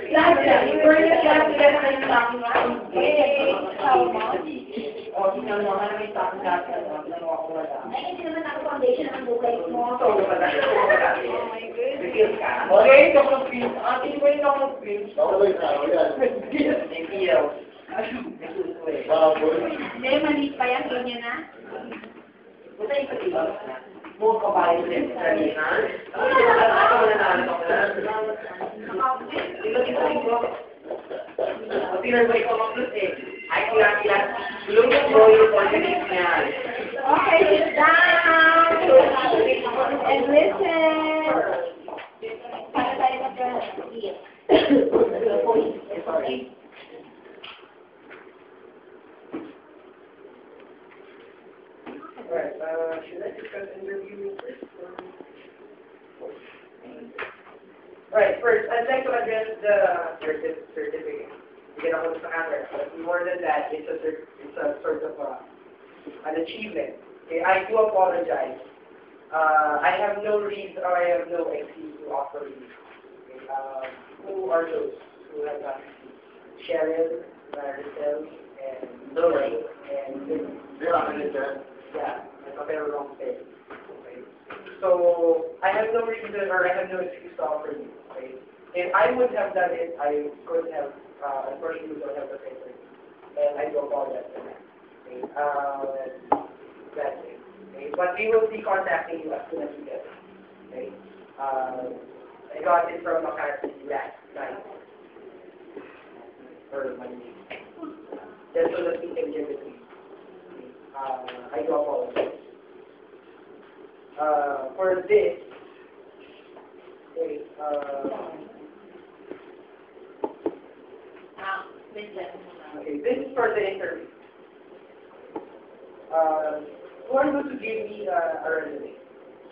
Lahat yan. First, lahat sila na kayo sa akin. O, tingnan mo, ano may sa akin dati. Ano ako wala. Ay, hindi naman ako foundation ng buhay mo. So, wala. Oh my goodness. Okay, chocolate pills. Tingin ko yung chocolate pills. Chocolate na, yan. Thank you. Hindi, maliit pa yan. Ganyan na. Buta yung pag-iba. Buong kabayo ulit. Kanina. Ako na naano ko na. Ito. Tingnan mo ikaw mag-plus eh. Ay, kila. Lumit mo yung politics na yan. Okay, sit down. And listen. Para tayo mag-eat. Alright, should I discuss interview first? Alright, first, I'd like to address the certificate. Again, ako sa camera. But more than that, it's a sort of an achievement. Okay, I do apologize. I have no reason or I have no excuse to offer you. Okay, who are those who have not received? Cheryl, Maricel, and Lori, and yeah, I'm a very wrong thing. Okay. So I have no reason or I have no excuse to offer you. Okay. If I would have done it, I could have. Unfortunately, we don't have the paper, and I do apologize for that. Okay. That's it. Okay. But we will be contacting you as soon as we get it. Okay. I got it from McCarthy last night. Or Monday. That's so that we can give it to you. I do apologize. For this, okay, okay, this is for the interview. Who are going to give me a resume?